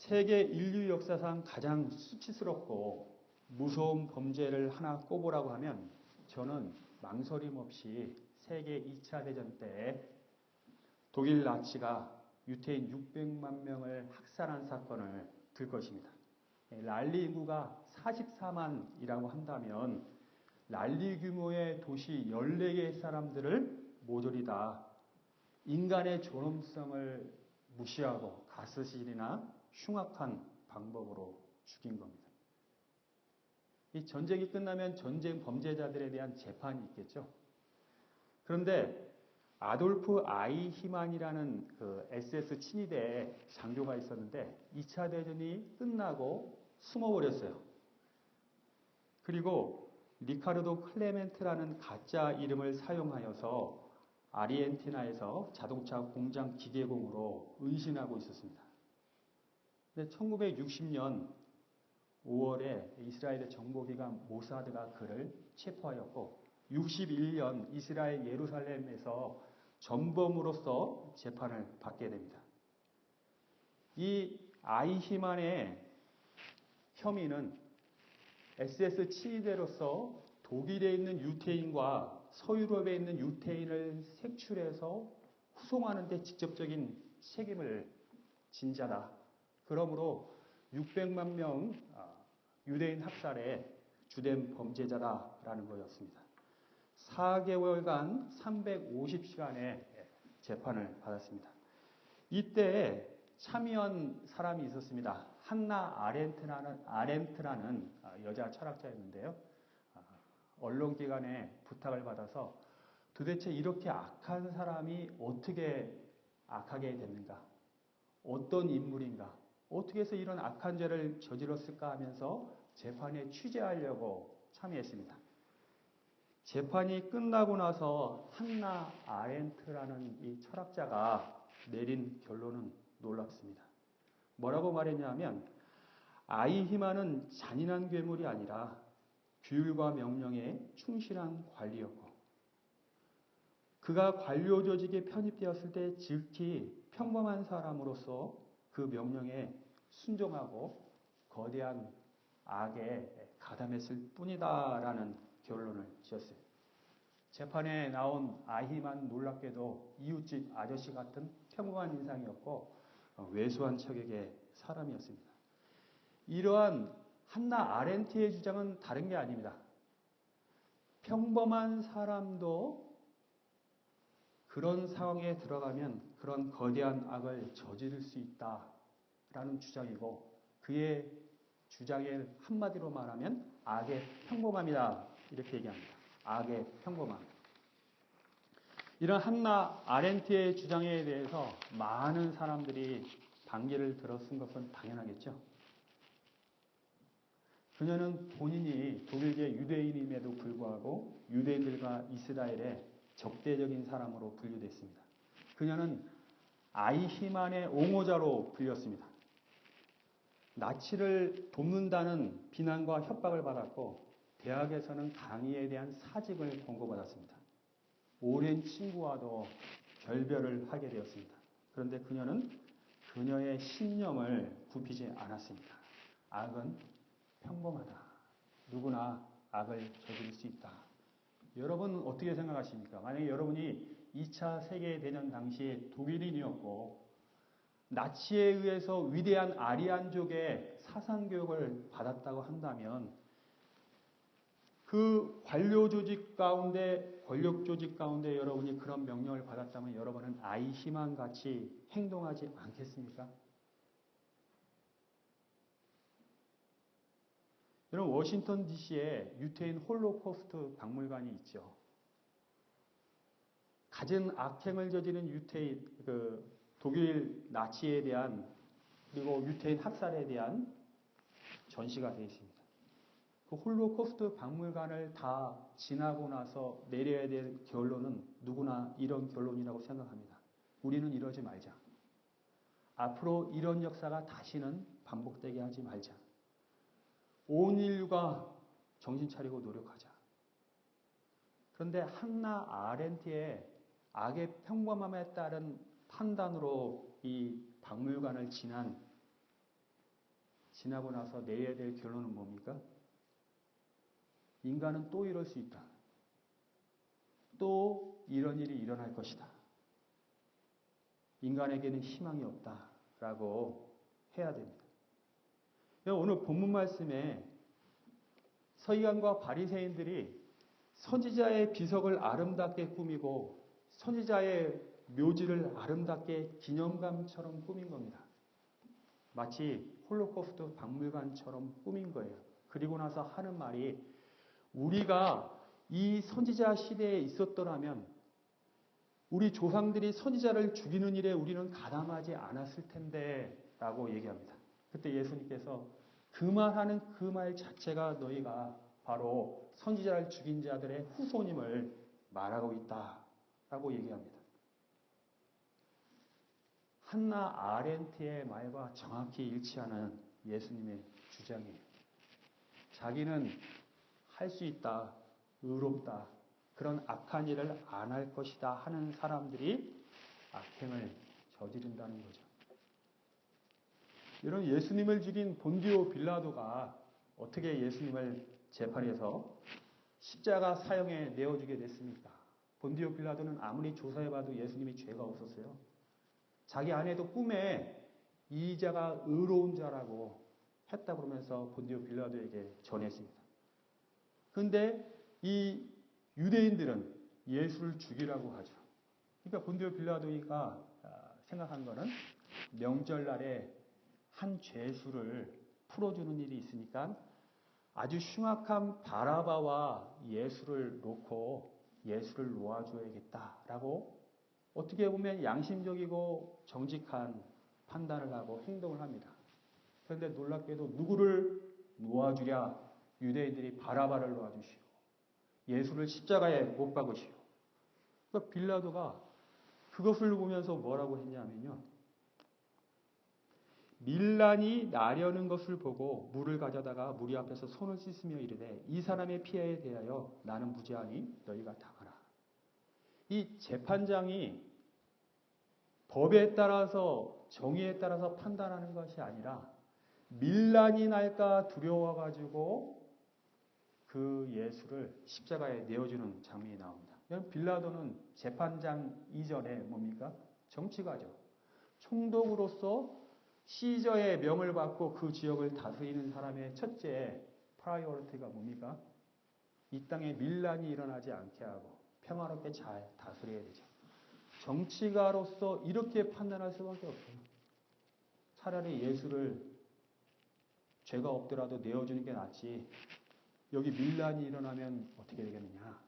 세계 인류 역사상 가장 수치스럽고 무서운 범죄를 하나 꼽으라고 하면 저는 망설임 없이 세계 2차 대전 때 독일 나치가 유태인 600만 명을 학살한 사건을 들 것입니다. 랄리 인구가 44만이라고 한다면 랄리 규모의 도시 14개의 사람들을 모조리 다 인간의 존엄성을 무시하고 가스실이나 흉악한 방법으로 죽인 겁니다. 이 전쟁이 끝나면 전쟁 범죄자들에 대한 재판이 있겠죠. 그런데 아돌프 아이히만이라는 그 SS 친위대 장교가 있었는데 2차 대전이 끝나고 숨어버렸어요. 그리고 리카르도 클레멘트라는 가짜 이름을 사용하여서 아르헨티나에서 자동차 공장 기계공으로 은신하고 있었습니다. 근데 1960년 5월에 이스라엘의 정보기관 모사드가 그를 체포하였고 61년 이스라엘 예루살렘에서 전범으로서 재판을 받게 됩니다. 이 아이히만의 혐의는 SS 친위대로서 독일에 있는 유태인과 서유럽에 있는 유태인을 색출해서 후송하는 데 직접적인 책임을 진 자다. 그러므로 600만 명 유대인 학살의 주된 범죄자다라는 거였습니다. 4개월간 350시간의 재판을 받았습니다. 이때 참여한 사람이 있었습니다. 한나 아렌트라는 여자 철학자였는데요. 언론기관의 부탁을 받아서 도대체 이렇게 악한 사람이 어떻게 악하게 됐는가? 어떤 인물인가? 어떻게 해서 이런 악한 죄를 저질렀을까 하면서 재판에 취재하려고 참여했습니다. 재판이 끝나고 나서 한나 아렌트라는 이 철학자가 내린 결론은 놀랍습니다. 뭐라고 말했냐면 아이히만은 잔인한 괴물이 아니라 규율과 명령에 충실한 관리였고 그가 관료 조직에 편입되었을 때 지극히 평범한 사람으로서 그 명령에 순종하고 거대한 악에 가담했을 뿐이다라는 결론을 지었어요. 재판에 나온 아히만 놀랍게도 이웃집 아저씨 같은 평범한 인상이었고 왜소한 척의 사람이었습니다. 이러한 한나 아렌트의 주장은 다른 게 아닙니다. 평범한 사람도 그런 상황에 들어가면 그런 거대한 악을 저지를 수 있다라는 주장이고 그의 주장의 한마디로 말하면 악의 평범함이다 이렇게 얘기합니다. 악의 평범함. 이런 한나 아렌트의 주장에 대해서 많은 사람들이 반기를 들어쓴 것은 당연하겠죠. 그녀는 본인이 독일계 유대인임에도 불구하고 유대인들과 이스라엘의 적대적인 사람으로 분류됐습니다. 그녀는 아이히만의 옹호자로 불렸습니다. 나치를 돕는다는 비난과 협박을 받았고 대학에서는 강의에 대한 사직을 권고받았습니다. 오랜 친구와도 결별을 하게 되었습니다. 그런데 그녀는 그녀의 신념을 굽히지 않았습니다. 악은 평범하다. 누구나 악을 저지를 수 있다. 여러분 어떻게 생각하십니까? 만약에 여러분이 2차 세계대전 당시에 독일인이었고 나치에 의해서 위대한 아리안족의 사상교육을 받았다고 한다면 그 관료 조직 가운데 권력 조직 가운데 여러분이 그런 명령을 받았다면 여러분은 아이히만 같이 행동하지 않겠습니까? 여러분 워싱턴 DC에 유태인 홀로코스트 박물관이 있죠. 갖은 악행을 저지른 유태인 독일 나치에 대한 그리고 유태인 학살에 대한 전시가 되어 있습니다. 그 홀로코스트 박물관을 다 지나고 나서 내려야 될 결론은 누구나 이런 결론이라고 생각합니다. 우리는 이러지 말자. 앞으로 이런 역사가 다시는 반복되게 하지 말자. 온 인류가 정신 차리고 노력하자. 그런데 한나 아렌트의 악의 평범함에 따른 판단으로 이 박물관을 지난 지나고 나서 내려야 될 결론은 뭡니까? 인간은 또 이럴 수 있다. 또 이런 일이 일어날 것이다. 인간에게는 희망이 없다라고 해야 됩니다. 오늘 본문 말씀에 서기관과 바리새인들이 선지자의 비석을 아름답게 꾸미고 선지자의 묘지를 아름답게 기념관처럼 꾸민 겁니다. 마치 홀로코스트 박물관처럼 꾸민 거예요. 그리고 나서 하는 말이 우리가 이 선지자 시대에 있었더라면 우리 조상들이 선지자를 죽이는 일에 우리는 가담하지 않았을 텐데 라고 얘기합니다. 그때 예수님께서 그 말하는 그 말 자체가 너희가 바로 선지자를 죽인 자들의 후손임을 말하고 있다라고 얘기합니다. 한나 아렌트의 말과 정확히 일치하는 예수님의 주장이에요. 자기는 할 수 있다, 의롭다, 그런 악한 일을 안 할 것이다 하는 사람들이 악행을 저지른다는 거죠. 이런 예수님을 죽인 본디오 빌라도가 어떻게 예수님을 재판에서 십자가 사형에 내어주게 됐습니까? 본디오 빌라도는 아무리 조사해봐도 예수님이 죄가 없었어요. 자기 아내도 꿈에 이 자가 의로운 자라고 했다 그러면서 본디오 빌라도에게 전했습니다. 그런데 이 유대인들은 예수를 죽이라고 하죠. 그러니까 본디오 빌라도가 생각한 거는 명절날에 한 죄수를 풀어주는 일이 있으니까 아주 흉악한 바라바와 예수를 놓고 예수를 놓아줘야겠다라고 어떻게 보면 양심적이고 정직한 판단을 하고 행동을 합니다. 그런데 놀랍게도 누구를 놓아주랴? 유대인들이 바라바를 놓아주시고 예수를 십자가에 못 박으시오. 그러니까 빌라도가 그것을 보면서 뭐라고 했냐면요. 밀란이 나려는 것을 보고 물을 가져다가 무리 앞에서 손을 씻으며 이르되 이 사람의 피해에 대하여 나는 무죄하니 너희가 당하라. 이 재판장이 법에 따라서 정의에 따라서 판단하는 것이 아니라 밀란이 날까 두려워가지고 그 예수를 십자가에 내어주는 장면이 나옵니다. 빌라도는 재판장 이전에 뭡니까? 정치가죠. 총독으로서 시저의 명을 받고 그 지역을 다스리는 사람의 첫째 프라이어리티가 뭡니까? 이 땅에 밀란이 일어나지 않게 하고 평화롭게 잘 다스려야 되죠. 정치가로서 이렇게 판단할 수밖에 없어요. 차라리 예수를 죄가 없더라도 내어주는 게 낫지. 여기 밀란이 일어나면 어떻게 되겠느냐.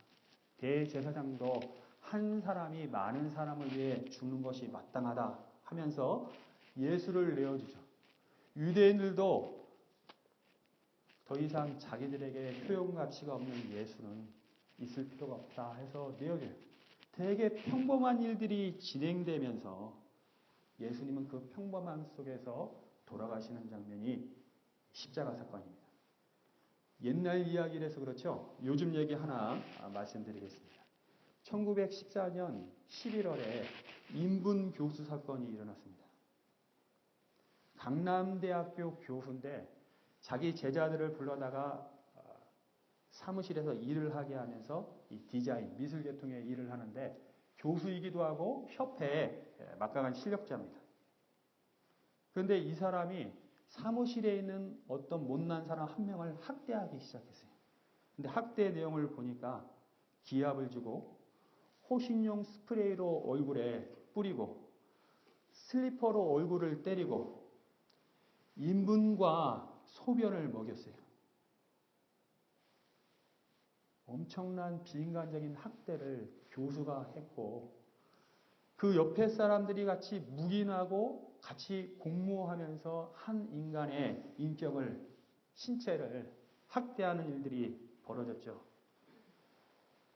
대제사장도 한 사람이 많은 사람을 위해 죽는 것이 마땅하다 하면서 예수를 내어주죠. 유대인들도 더 이상 자기들에게 효용가치가 없는 예수는 있을 필요가 없다 해서 내어줘요. 되게 평범한 일들이 진행되면서 예수님은 그 평범함 속에서 돌아가시는 장면이 십자가 사건입니다. 옛날 이야기를 해서 그렇죠. 요즘 얘기 하나 말씀드리겠습니다. 1914년 11월에 인분 교수 사건이 일어났습니다. 강남대학교 교수인데 자기 제자들을 불러다가 사무실에서 일을 하게 하면서 이 디자인, 미술 계통의 일을 하는데 교수이기도 하고 협회의 막강한 실력자입니다. 그런데 이 사람이 사무실에 있는 어떤 못난 사람 한 명을 학대하기 시작했어요. 근데 학대 내용을 보니까 기합을 주고 호신용 스프레이로 얼굴에 뿌리고 슬리퍼로 얼굴을 때리고 인분과 소변을 먹였어요. 엄청난 비인간적인 학대를 교수가 했고 그 옆에 사람들이 같이 묵인하고 같이 공모하면서 한 인간의 인격을, 신체를 학대하는 일들이 벌어졌죠.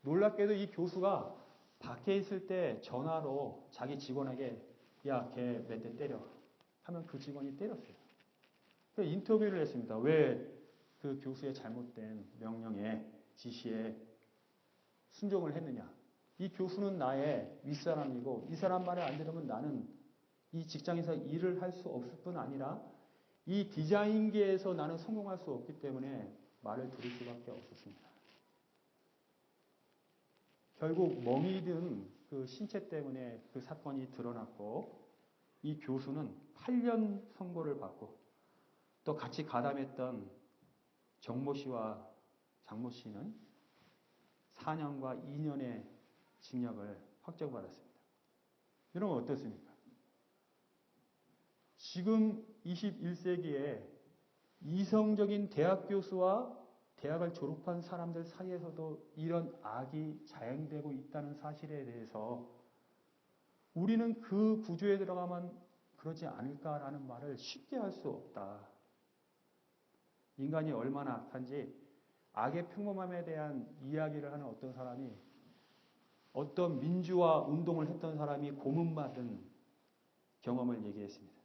놀랍게도 이 교수가 밖에 있을 때 전화로 자기 직원에게 야, 걔 몇 대 때려 하면 그 직원이 때렸어요. 그래서 인터뷰를 했습니다. 왜 그 교수의 잘못된 명령에 지시에 순종을 했느냐. 이 교수는 나의 윗사람이고 이 사람 말을 안 들으면 나는 이 직장에서 일을 할 수 없을 뿐 아니라 이 디자인계에서 나는 성공할 수 없기 때문에 말을 들을 수밖에 없었습니다. 결국 멍이 든 그 신체 때문에 그 사건이 드러났고 이 교수는 8년 선고를 받고 또 같이 가담했던 정모 씨와 장모 씨는 4년과 2년의 징역을 확정받았습니다. 여러분 어떻습니까? 지금 21세기에 이성적인 대학 교수와 대학을 졸업한 사람들 사이에서도 이런 악이 자행되고 있다는 사실에 대해서 우리는 그 구조에 들어가면 그러지 않을까라는 말을 쉽게 할 수 없다. 인간이 얼마나 악한지 악의 평범함에 대한 이야기를 하는 어떤 사람이 어떤 민주화 운동을 했던 사람이 고문받은 경험을 얘기했습니다.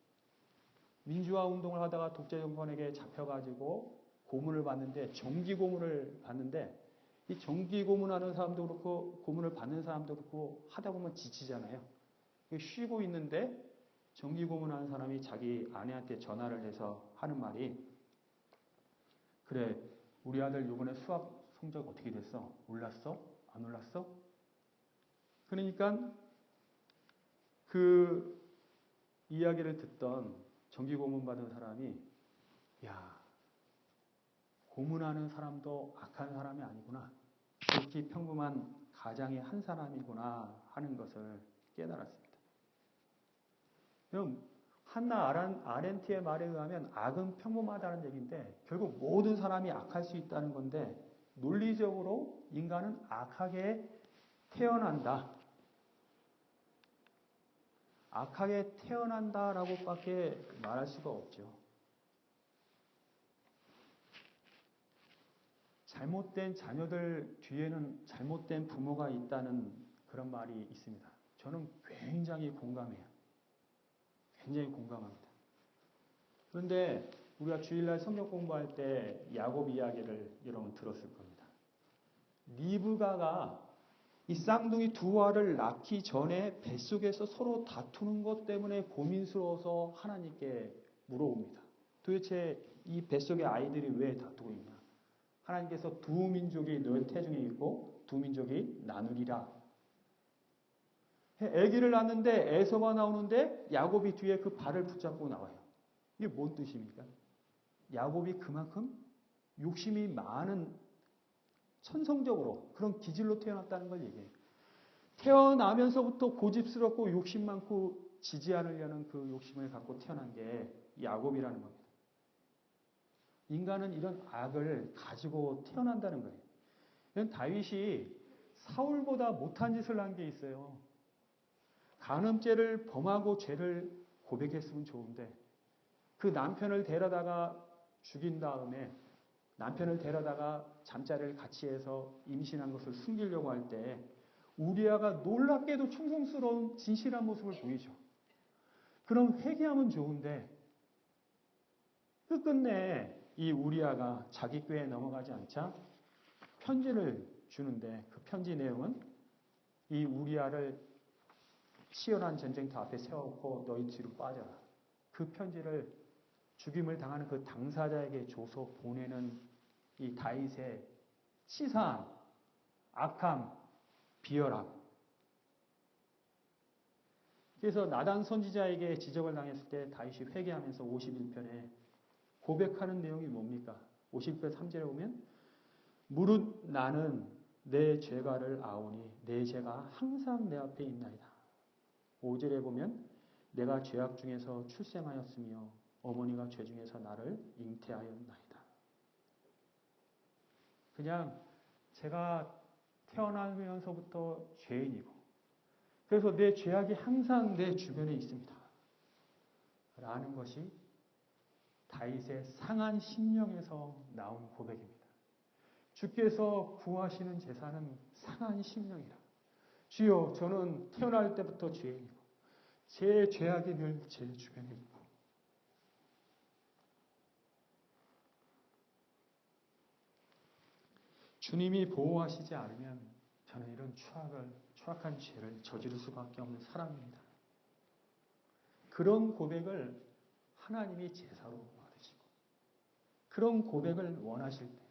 민주화 운동을 하다가 독재 정권에게 잡혀가지고 고문을 받는데 정기 고문을 받는데 이 정기 고문하는 사람도 그렇고 고문을 받는 사람도 그렇고 하다 보면 지치잖아요. 쉬고 있는데 정기 고문하는 사람이 자기 아내한테 전화를 해서 하는 말이 그래 우리 아들 이번에 수학 성적 어떻게 됐어? 올랐어? 안 올랐어? 그러니까 그 이야기를 듣던 정기 고문 받은 사람이 야 고문하는 사람도 악한 사람이 아니구나. 극히 평범한 가장의 한 사람이구나 하는 것을 깨달았습니다. 그럼 한나 아렌트의 말에 의하면 악은 평범하다는 얘기인데 결국 모든 사람이 악할 수 있다는 건데 논리적으로 인간은 악하게 태어난다. 악하게 태어난다라고밖에 말할 수가 없죠. 잘못된 자녀들 뒤에는 잘못된 부모가 있다는 그런 말이 있습니다. 저는 굉장히 공감해요. 굉장히 공감합니다. 그런데 우리가 주일날 성경 공부할 때 야곱 이야기를 여러분 들었을 겁니다. 리브가가 이 쌍둥이 두 알을 낳기 전에 뱃속에서 서로 다투는 것 때문에 고민스러워서 하나님께 물어봅니다. 도대체 이 뱃속의 아이들이 왜 다투고 있냐? 하나님께서 두 민족이 너희 태중에 있고 두 민족이 나누리라. 아기를 낳는데 에서가 나오는데 야곱이 뒤에 그 발을 붙잡고 나와요. 이게 뭔 뜻입니까? 야곱이 그만큼 욕심이 많은 천성적으로 그런 기질로 태어났다는 걸 얘기해요. 태어나면서부터 고집스럽고 욕심 많고 지지 않으려는 그 욕심을 갖고 태어난 게 야곱이라는 겁니다. 인간은 이런 악을 가지고 태어난다는 거예요. 이건 다윗이 사울보다 못한 짓을 한 게 있어요. 간음죄를 범하고 죄를 고백했으면 좋은데 그 남편을 데려다가 죽인 다음에 남편을 데려다가 잠자리를 같이 해서 임신한 것을 숨기려고 할 때 우리아가 놀랍게도 충성스러운 진실한 모습을 보이죠. 그럼 회개하면 좋은데 끝끝내 이 우리아가 자기 꾀에 넘어가지 않자 편지를 주는데 그 편지 내용은 이 우리아를 치열한 전쟁터 앞에 세워놓고 너희 뒤로 빠져라. 그 편지를 죽임을 당하는 그 당사자에게 줘서 보내는 이 다윗의 치사함, 악함, 비열함. 그래서 나단 선지자에게 지적을 당했을 때 다윗이 회개하면서 51편에 고백하는 내용이 뭡니까? 51편 3절에 보면 무릇 나는 내 죄가를 아오니 내 죄가 항상 내 앞에 있나이다. 5절에 보면 내가 죄악 중에서 출생하였으며 어머니가 죄 중에서 나를 잉태하였나이다. 그냥 제가 태어나면서부터 죄인이고 그래서 내 죄악이 항상 내 주변에 있습니다. 라는 것이 다윗의 상한 심령에서 나온 고백입니다. 주께서 구하시는 제사는 상한 심령이라. 주여 저는 태어날 때부터 죄인이고 제 죄악이 늘 제 주변에 있고 주님이 보호하시지 않으면 저는 이런 추악한 죄를 저지를 수밖에 없는 사람입니다. 그런 고백을 하나님이 제사로 받으셨어요. 그런 고백을 원하실 때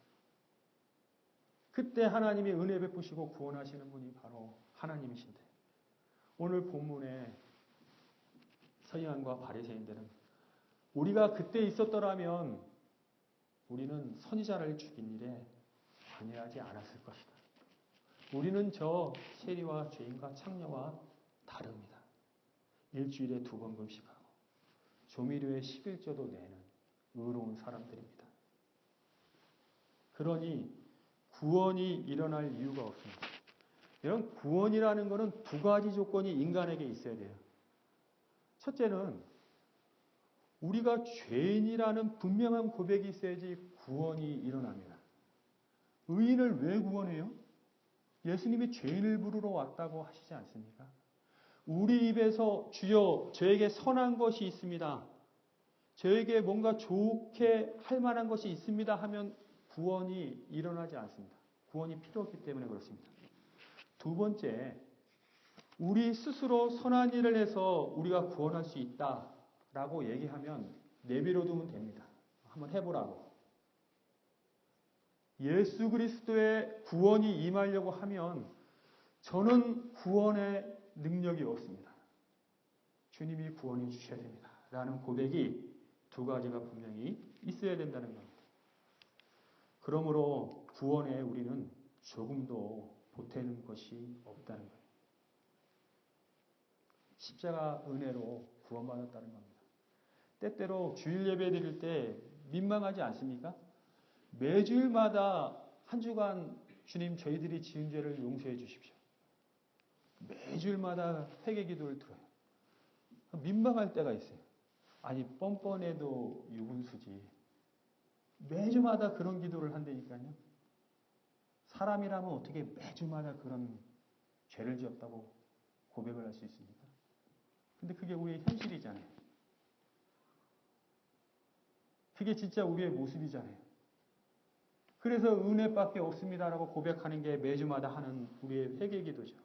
그때 하나님이 은혜 베푸시고 구원하시는 분이 바로 하나님이신데 오늘 본문에 서기관과 바리새인들은 우리가 그때 있었더라면 우리는 선지자를 죽인 일에 관여하지 않았을 것이다. 우리는 저 세리와 죄인과 창녀와 다릅니다. 일주일에 2번 금식하고 조미료에 11조도 내는 의로운 사람들입니다. 그러니 구원이 일어날 이유가 없습니다. 이런 구원이라는 것은 2가지 조건이 인간에게 있어야 돼요. 첫째는 우리가 죄인이라는 분명한 고백이 있어야지 구원이 일어납니다. 의인을 왜 구원해요? 예수님이 죄인을 부르러 왔다고 하시지 않습니까? 우리 입에서 주여 저에게 선한 것이 있습니다. 저에게 뭔가 좋게 할 만한 것이 있습니다 하면 구원이 일어나지 않습니다. 구원이 필요 없기 때문에 그렇습니다. 2번째, 우리 스스로 선한 일을 해서 우리가 구원할 수 있다라고 얘기하면 내버려두면 됩니다. 한번 해보라고. 예수 그리스도의 구원이 임하려고 하면 저는 구원의 능력이 없습니다. 주님이 구원해 주셔야 됩니다. 라는 고백이 2가지가 분명히 있어야 된다는 겁니다. 그러므로 구원에 우리는 조금도 보태는 것이 없다는 거예요. 십자가 은혜로 구원받았다는 겁니다. 때때로 주일 예배 드릴 때 민망하지 않습니까? 매주일마다 한 주간 주님 저희들이 지은 죄를 용서해 주십시오. 매주일마다 회개 기도를 들어요. 민망할 때가 있어요. 아니 뻔뻔해도 유분수지. 매주마다 그런 기도를 한다니까요. 사람이라면 어떻게 매주마다 그런 죄를 지었다고 고백을 할 수 있습니까? 근데 그게 우리의 현실이잖아요. 그게 진짜 우리의 모습이잖아요. 그래서 은혜밖에 없습니다라고 고백하는 게 매주마다 하는 우리의 회개 기도죠.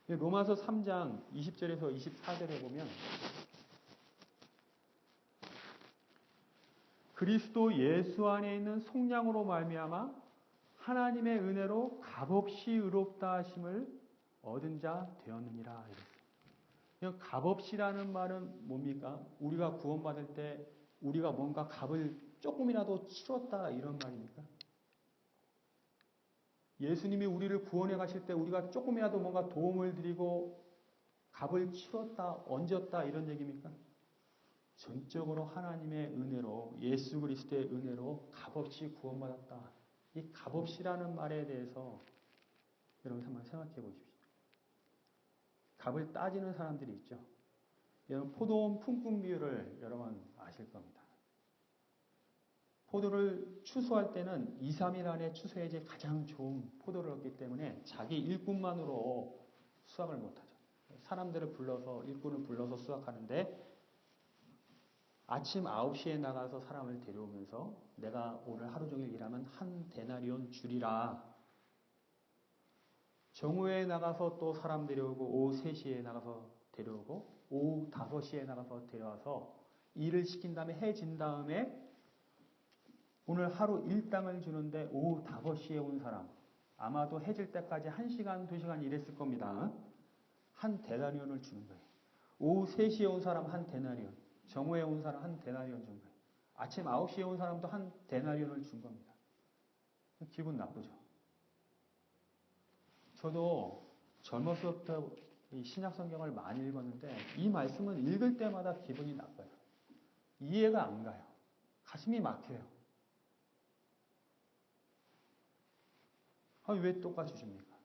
로마서 3장 20절에서 24절에 보면 그리스도 예수 안에 있는 속량으로 말미암아 하나님의 은혜로 값없이 의롭다 하심을 얻은 자 되었느니라. 값없이라는 말은 뭡니까? 우리가 구원받을 때 우리가 뭔가 값을 조금이라도 치렀다 이런 말입니까? 예수님이 우리를 구원해 가실 때 우리가 조금이라도 뭔가 도움을 드리고 값을 치렀다, 얹었다 이런 얘기입니까? 전적으로 하나님의 은혜로 예수 그리스도의 은혜로 값없이 구원받았다. 이 값없이라는 말에 대해서 여러분 한번 생각해 보십시오. 값을 따지는 사람들이 있죠. 여러분 포도원 품꾼 비유를 여러분 아실 겁니다. 포도를 추수할 때는 2, 3일 안에 추수해야지 가장 좋은 포도를 얻기 때문에 자기 일꾼만으로 수확을 못하죠. 사람들을 불러서 일꾼을 불러서 수확하는데 아침 9시에 나가서 사람을 데려오면서 내가 오늘 하루 종일 일하면 한 데나리온 주리라. 정오에 나가서 또 사람 데려오고 오후 3시에 나가서 데려오고 오후 5시에 나가서 데려와서 일을 시킨 다음에 해진 다음에 오늘 하루 일당을 주는데 오후 5시에 온 사람 아마도 해질 때까지 1시간, 2시간 일했을 겁니다. 한 데나리온을 주는 거예요. 오후 3시에 온 사람 한 데나리온, 정오에 온 사람 한 데나리온 준 거예요. 아침 9시에 온 사람도 한 데나리온을 준 겁니다. 기분 나쁘죠. 저도 젊었을 때부터 신약 성경을 많이 읽었는데 이 말씀은 읽을 때마다 기분이 나빠요. 이해가 안 가요. 가슴이 막혀요. 왜 똑같이 줍니까?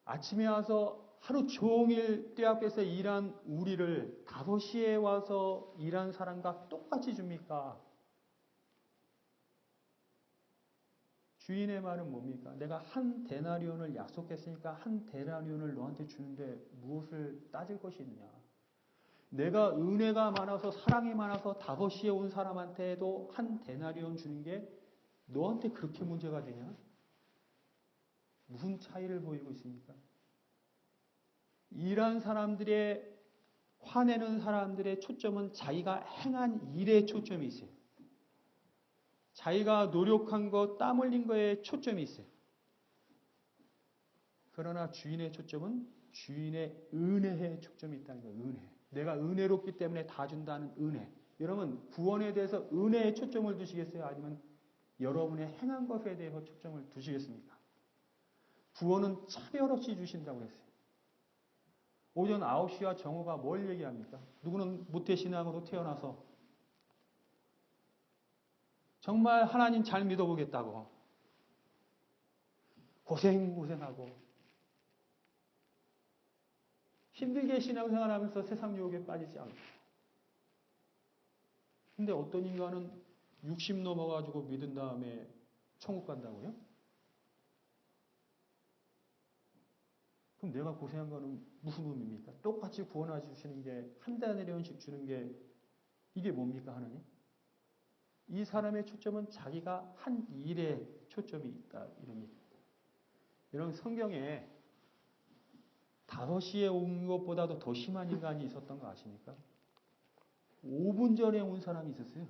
아침에 와서 하루 종일 떼 앞에서 일한 우리를 5시에 와서 일한 사람과 똑같이 줍니까? 주인의 말은 뭡니까? 내가 한 데나리온을 약속했으니까 한 데나리온을 너한테 주는데 무엇을 따질 것이 있느냐? 내가 은혜가 많아서 사랑이 많아서 5시에 온 사람한테도 한 데나리온 주는 게 너한테 그렇게 문제가 되냐? 무슨 차이를 보이고 있습니까? 일한 사람들의 화내는 사람들의 초점은 자기가 행한 일에 초점이 있어요. 자기가 노력한 것, 땀 흘린 거에 초점이 있어요. 그러나 주인의 초점은 주인의 은혜에 초점이 있다는 거예요. 은혜. 내가 은혜롭기 때문에 다 준다는 은혜. 여러분 구원에 대해서 은혜에 초점을 두시겠어요? 아니면 여러분의 행한 것에 대해서 초점을 두시겠습니까? 구원은 차별 없이 주신다고 했어요. 오전 9시와 정오가 뭘 얘기합니까? 누구는 모태신앙으로 태어나서 정말 하나님 잘 믿어보겠다고 고생하고 힘들게 신앙생활하면서 세상 유혹에 빠지지 않고 근데 어떤 인간은 60 넘어가지고 믿은 다음에 천국 간다고요? 그럼 내가 고생한 거는 무슨 의미입니까? 똑같이 구원해 주시는 게 한 달에 1원씩 주는 게 이게 뭡니까 하나님? 이 사람의 초점은 자기가 한 일에 초점이 있다 이런 얘기입니다. 여러분 성경에 5시에 온 것보다도 더 심한 인간이 있었던 거 아십니까? 5분 전에 온 사람이 있었어요.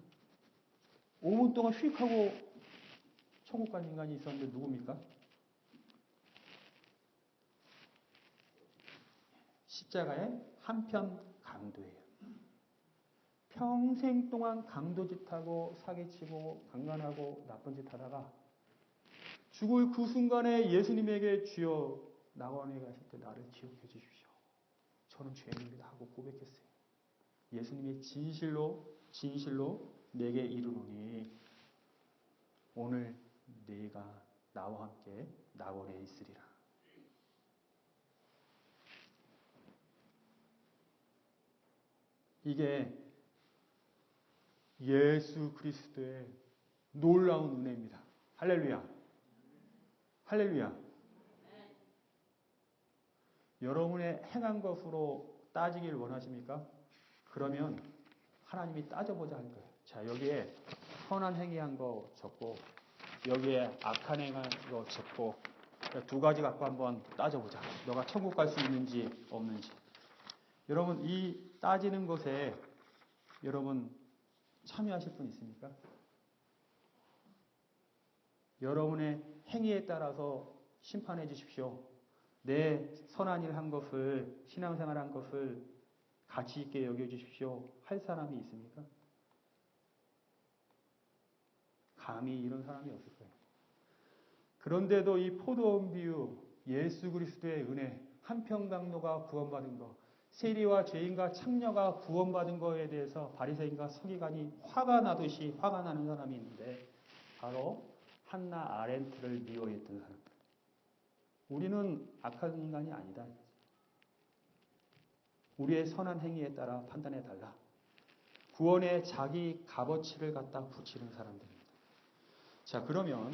5분 동안 휙 하고 천국 간 인간이 있었는데 누굽니까? 십자가의 한편 강도예요. 평생 동안 강도짓하고 사기치고 강간하고 나쁜 짓 하다가 죽을 그 순간에 예수님에게 주여 낙원에 가실 때 나를 기억해 주십시오. 저는 죄인입니다 하고 고백했어요. 예수님이 진실로 내게 이르노니 오늘 네가 나와 함께 낙원에 있으리라. 이게 예수 그리스도의 놀라운 은혜입니다. 할렐루야. 할렐루야. 여러분의 행한 것으로 따지길 원하십니까? 그러면 하나님이 따져보자 할 거예요. 자, 여기에 선한 행위한 거 적고 여기에 악한 행한 거 적고 두 가지 갖고 한번 따져보자. 너가 천국 갈 수 있는지 없는지. 여러분 이 따지는 것에 여러분 참여하실 분 있습니까? 여러분의 행위에 따라서 심판해 주십시오. 내 선한 일 한 것을 신앙생활 한 것을 가치 있게 여겨주십시오. 할 사람이 있습니까? 감히 이런 사람이 없을 거예요. 그런데도 이 포도원 비유, 예수 그리스도의 은혜, 한평강도가 구원받은 것, 세리와 죄인과 창녀가 구원받은 것에 대해서 바리새인과 서기관이 화가 나듯이 화가 나는 사람이 있는데 바로 한나 아렌트를 미워했던 사람. 우리는 악한 인간이 아니다. 우리의 선한 행위에 따라 판단해 달라. 구원에 자기 값어치를 갖다 붙이는 사람들입니다. 자, 그러면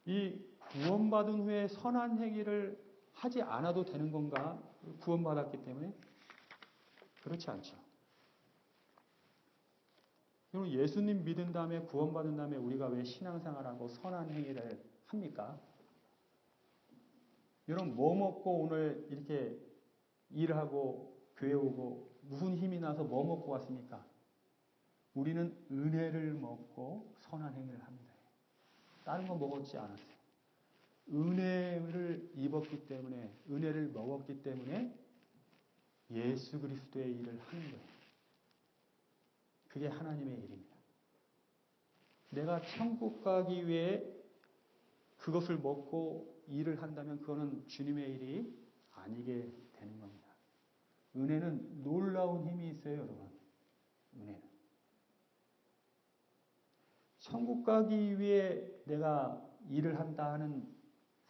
이 구원받은 후에 선한 행위를 하지 않아도 되는 건가? 구원받았기 때문에? 그렇지 않죠. 여러분 예수님 믿은 다음에 구원받은 다음에 우리가 왜 신앙생활하고 선한 행위를 합니까? 여러분 뭐 먹고 오늘 이렇게 일하고 교회 오고 무슨 힘이 나서 뭐 먹고 왔습니까? 우리는 은혜를 먹고 선한 행위를 합니다. 다른 거 먹었지 않았어요. 은혜를 입었기 때문에 은혜를 먹었기 때문에 예수 그리스도의 일을 하는 거예요. 그게 하나님의 일입니다. 내가 천국 가기 위해 그것을 먹고 일을 한다면 그거는 주님의 일이 아니게 되는 겁니다. 은혜는 놀라운 힘이 있어요, 여러분. 은혜는. 천국 가기 위해 내가 일을 한다 하는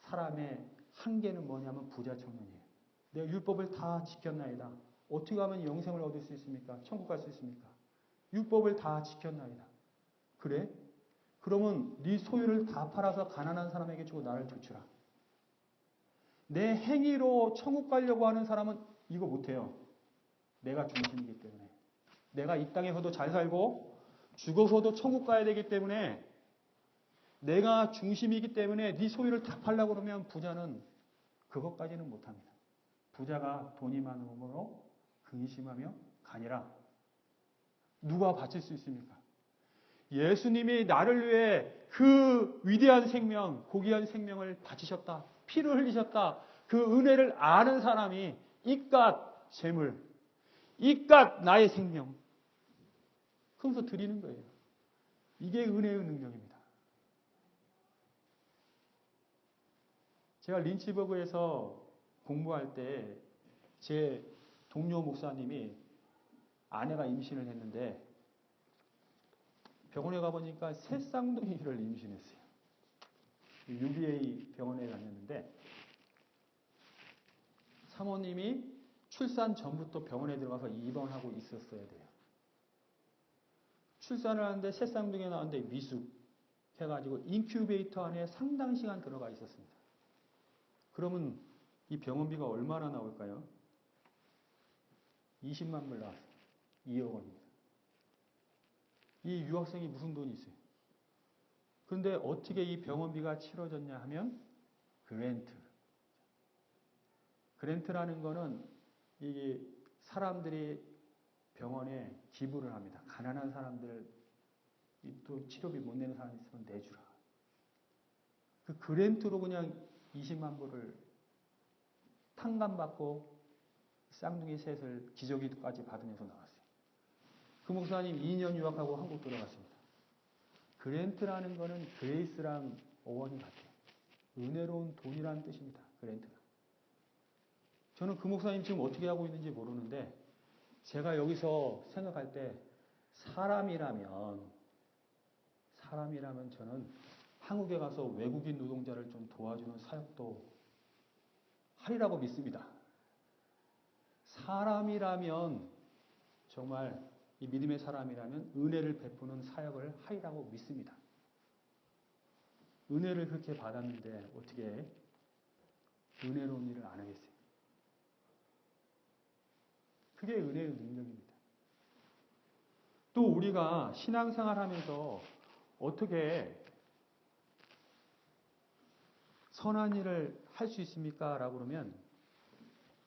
사람의 한계는 뭐냐면 부자 청년이에요. 내가 율법을 다 지켰나이다. 어떻게 하면 영생을 얻을 수 있습니까? 천국 갈 수 있습니까? 율법을 다 지켰나이다. 그래? 그러면 네 소유를 다 팔아서 가난한 사람에게 주고 나를 도주라. 내 행위로 천국 가려고 하는 사람은 이거 못해요. 내가 중심이기 때문에. 내가 이 땅에서도 잘 살고 죽어서도 천국 가야 되기 때문에 내가 중심이기 때문에 네 소유를 다 팔려고 그러면 부자는 그것까지는 못합니다. 부자가 돈이 많으므로 근심하며 가니라. 누가 바칠 수 있습니까? 예수님이 나를 위해 그 위대한 생명, 고귀한 생명을 바치셨다. 피를 흘리셨다. 그 은혜를 아는 사람이 이깟 재물, 이깟 나의 생명, 그러면서 드리는 거예요. 이게 은혜의 능력입니다. 제가 린치버그에서 공부할 때 제 동료 목사님이 아내가 임신을 했는데 병원에 가보니까 새 쌍둥이를 임신했어요. UVA 병원에 다녔는데 사모님이 출산 전부터 병원에 들어가서 입원하고 있었어야 돼요. 출산을 하는데 새 쌍둥이가 나왔는데 미숙 해가지고 인큐베이터 안에 상당 시간 들어가 있었습니다. 그러면 이 병원비가 얼마나 나올까요? 20만 불 나왔어요. 2억 원입니다. 이 유학생이 무슨 돈이 있어요? 그런데 어떻게 이 병원비가 치러졌냐 하면 그랜트. 그랜트라는 거는 이게 사람들이 병원에 기부를 합니다. 가난한 사람들 또 치료비 못 내는 사람 있으면 내주라. 그 그랜트로 그냥 20만 불을 탕감받고 쌍둥이 셋을 기저귀까지 받으면서 나왔어요. 그 목사님 2년 유학하고 한국 들어갔습니다. 그랜트라는 거는 그레이스랑 어원이 같아요. 은혜로운 돈이라는 뜻입니다. 그랜트가. 저는 그 목사님 지금 어떻게 하고 있는지 모르는데 제가 여기서 생각할 때 사람이라면 저는 한국에 가서 외국인 노동자를 좀 도와주는 사역도 하리라고 믿습니다. 사람이라면 정말 이 믿음의 사람이라면 은혜를 베푸는 사역을 하리라고 믿습니다. 은혜를 그렇게 받았는데 어떻게 은혜로운 일을 안 하겠어요? 그게 은혜의 능력입니다. 또 우리가 신앙생활 하면서 어떻게 선한 일을 할 수 있습니까? 라고 그러면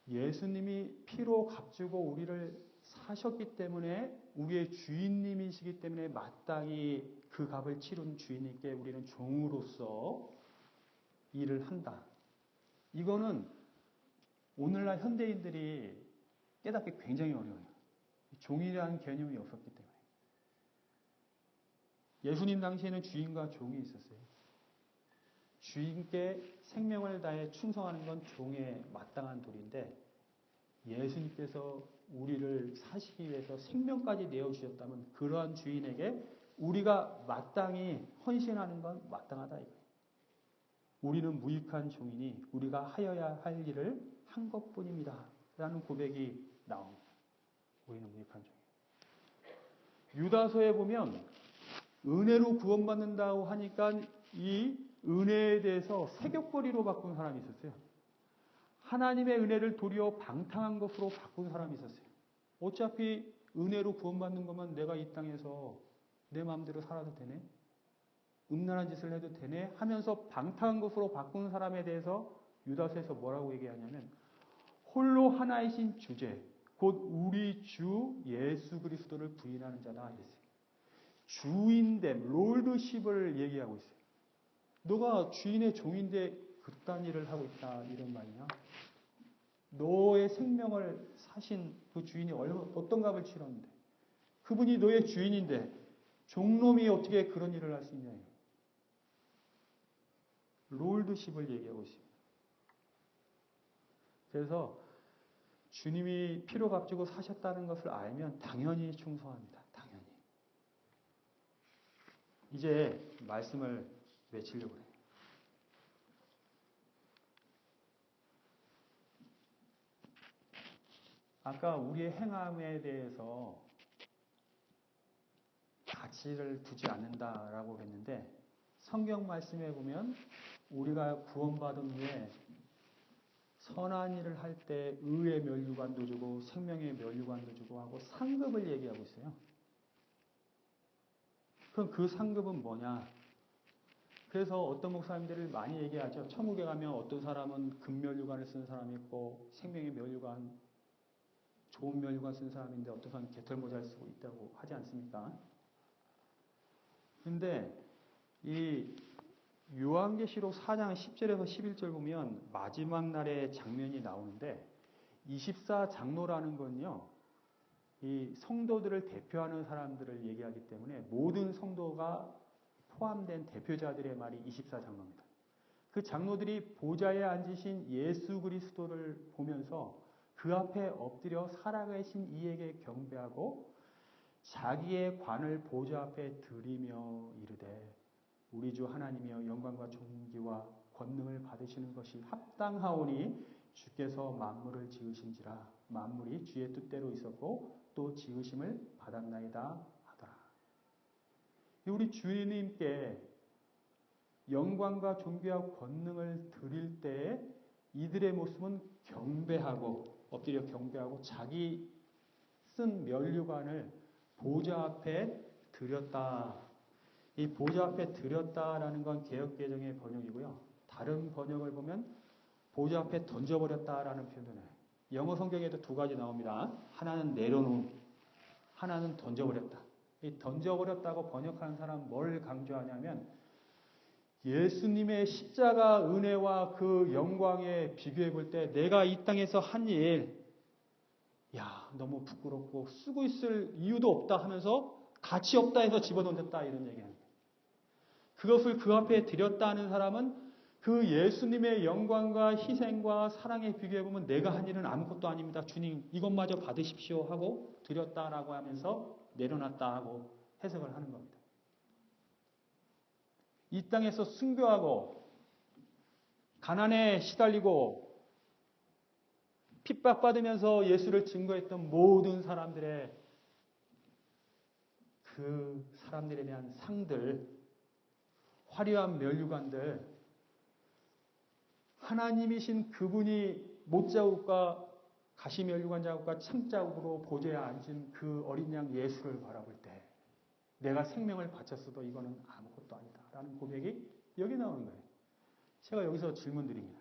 예수님이 피로 값주고 우리를 사셨기 때문에 우리의 주인님이시기 때문에 마땅히 그 값을 치른 주인님께 우리는 종으로서 일을 한다. 이거는 오늘날 현대인들이 깨닫기 굉장히 어려워요. 종이라는 개념이 없었기 때문에. 예수님 당시에는 주인과 종이 있었어요. 주인께 생명을 다해 충성하는 건 종의 마땅한 도리인데 예수님께서 우리를 사시기 위해서 생명까지 내어주셨다면 그러한 주인에게 우리가 마땅히 헌신하는 건 마땅하다 이거예요. 우리는 무익한 종이니 우리가 하여야 할 일을 한 것뿐입니다. 라는 고백이 나옵니다. 우리는 무익한 종이에요. 유다서에 보면 은혜로 구원받는다고 하니까 이 은혜에 대해서 세격거리로 바꾼 사람이 있었어요. 하나님의 은혜를 도리어 방탕한 것으로 바꾼 사람이 있었어요. 어차피 은혜로 구원받는 것만 내가 이 땅에서 내 마음대로 살아도 되네? 음란한 짓을 해도 되네? 하면서 방탕한 것으로 바꾼 사람에 대해서 유다서에서 뭐라고 얘기하냐면 홀로 하나이신 주제, 곧 우리 주 예수 그리스도를 부인하는 자다 했어요. 주인됨, 롤드십을 얘기하고 있어요. 너가 주인의 종인데 그딴 일을 하고 있다 이런 말이냐? 너의 생명을 사신 그 주인이 어떤 값을 치렀는데 그분이 너의 주인인데 종놈이 어떻게 그런 일을 할 수 있냐? 롤드십을 얘기하고 있습니다. 그래서 주님이 피로 값지고 사셨다는 것을 알면 당연히 충성합니다. 당연히. 이제 말씀을 외치려고 해요. 아까 우리의 행함에 대해서 가치를 두지 않는다라고 했는데 성경 말씀에 보면 우리가 구원받은 후에 선한 일을 할 때 의의 면류관도 주고 생명의 면류관도 주고 하고 상급을 얘기하고 있어요. 그럼 그 상급은 뭐냐? 그래서 어떤 목사님들이 많이 얘기하죠. 천국에 가면 어떤 사람은 금면류관을 쓰는 사람이 있고 생명의 면류관 좋은 멸류관 쓴 사람인데 어떤 사람은 개털 모자를 쓰고 있다고 하지 않습니까? 근데 이 요한계시록 4장 10절에서 11절 보면 마지막 날의 장면이 나오는데 24장로라는 건요. 이 성도들을 대표하는 사람들을 얘기하기 때문에 모든 성도가 포함된 대표자들의 말이 24장로입니다. 그 장로들이 보좌에 앉으신 예수 그리스도를 보면서 그 앞에 엎드려 살아계신 이에게 경배하고 자기의 관을 보좌 앞에 드리며 이르되 우리 주 하나님이여 영광과 존귀와 권능을 받으시는 것이 합당하오니 주께서 만물을 지으신지라 만물이 주의 뜻대로 있었고 또 지으심을 받았나이다 하더라. 우리 주님께 영광과 존귀와 권능을 드릴 때에 이들의 모습은 경배하고 엎드려 경배하고 자기 쓴 면류관을 보좌 앞에 드렸다. 이 보좌 앞에 드렸다라는 건 개역개정의 번역이고요. 다른 번역을 보면 보좌 앞에 던져버렸다라는 표현을 해요. 영어 성경에도 두 가지 나옵니다. 하나는 내려놓은, 하나는 던져버렸다. 이 던져버렸다고 번역하는 사람은 뭘 강조하냐면 예수님의 십자가 은혜와 그 영광에 비교해 볼 때 내가 이 땅에서 한 일, 야, 너무 부끄럽고 쓰고 있을 이유도 없다 하면서 가치 없다 해서 집어던졌다 이런 얘기합니다. 그것을 그 앞에 드렸다는 사람은 그 예수님의 영광과 희생과 사랑에 비교해 보면 내가 한 일은 아무것도 아닙니다. 주님 이것마저 받으십시오 하고 드렸다라고 하면서 내려놨다 하고 해석을 하는 겁니다. 이 땅에서 순교하고 가난에 시달리고 핍박받으면서 예수를 증거했던 모든 사람들의 그 사람들에 대한 상들, 화려한 면류관들, 하나님이신 그분이 못자국과 가시면류관 자국과 창자국으로 보좌에 앉은 그 어린 양 예수를 바라볼 때 내가 생명을 바쳤어도 이거는 아무것도 아니다 라는 고백이 여기 나오는 거예요. 제가 여기서 질문 드립니다.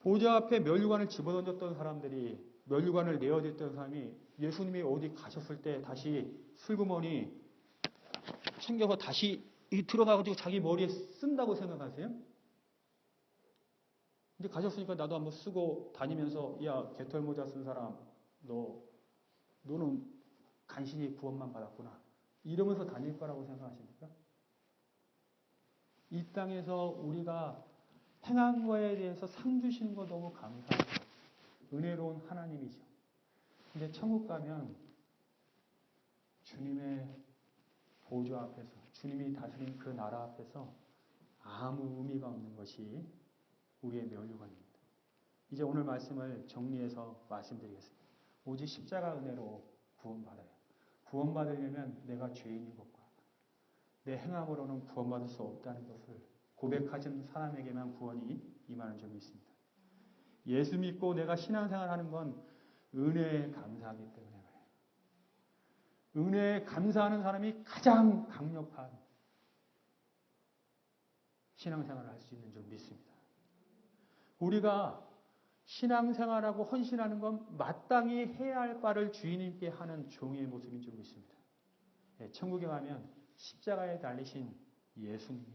보좌 앞에 면류관을 집어던졌던 사람들이 면류관을 내어댔던 사람이 예수님이 어디 가셨을 때 다시 슬그머니 챙겨서 다시 들어가가지고 자기 머리에 쓴다고 생각하세요? 근데 가셨으니까 나도 한번 쓰고 다니면서 야 개털 모자 쓴 사람 너는 간신히 구원만 받았구나 이러면서 다닐 거라고 생각하십니까? 이 땅에서 우리가 행한 거에 대해서 상 주시는 거 너무 감사해요. 은혜로운 하나님이죠. 근데 천국 가면 주님의 보좌 앞에서 주님이 다스린 그 나라 앞에서 아무 의미가 없는 것이 우리의 면류관입니다. 이제 오늘 말씀을 정리해서 말씀드리겠습니다. 오직 십자가 은혜로 구원받아요. 구원받으려면 내가 죄인인 것과 내 행함으로는 구원받을 수 없다는 것을 고백하신 사람에게만 구원이 임하는 점이 있습니다. 예수 믿고 내가 신앙생활하는 건 은혜에 감사하기 때문에 그래요. 은혜에 감사하는 사람이 가장 강력한 신앙생활을 할 수 있는 줄 믿습니다. 우리가 신앙생활하고 헌신하는 건 마땅히 해야 할 바를 주인님께 하는 종의 모습인 줄 믿습니다. 천국에 가면 십자가에 달리신 예수님이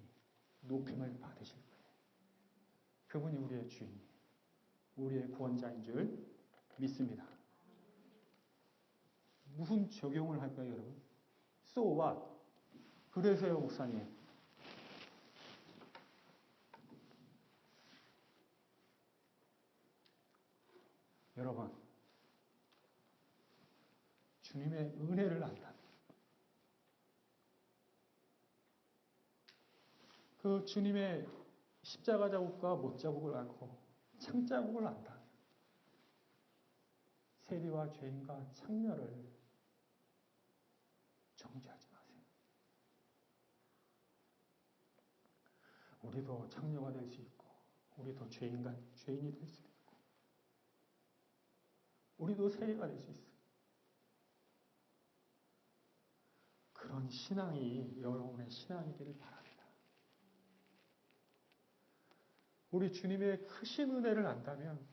높임을 받으실 거예요. 그분이 우리의 주인이에요. 우리의 구원자인 줄 믿습니다. 무슨 적용을 할까요, 여러분? So what? 그래서요, 목사님. 여러분, 주님의 은혜를 안다. 그 주님의 십자가 자국과 못 자국을 알고 창자국을 안다. 세리와 죄인과 창녀를 정죄하지 마세요. 우리도 창녀가 될 수 있고 우리도 죄인이 될 수도 있고 우리도 세리가 될 수 있어요. 그런 신앙이 여러분의 신앙이기를 바랍니다. 우리 주님의 크신 은혜를 안다면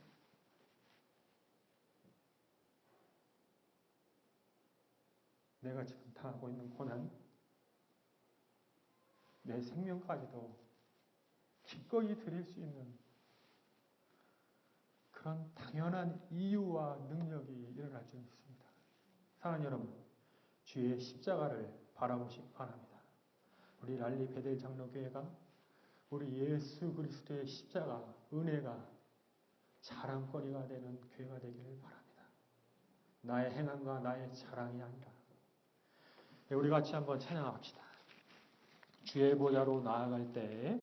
내가 지금 당하고 있는 고난, 내 생명까지도 기꺼이 드릴 수 있는 그런 당연한 이유와 능력이 일어날 줄 믿습니다. 사랑하는 여러분, 주의 십자가를 바라보시기 바랍니다. 우리 랄리 베델 장로교회가 우리 예수 그리스도의 십자가, 은혜가 자랑거리가 되는 교회가 되기를 바랍니다. 나의 행함과 나의 자랑이 아니라. 우리 같이 한번 찬양합시다. 주의 보좌로 나아갈 때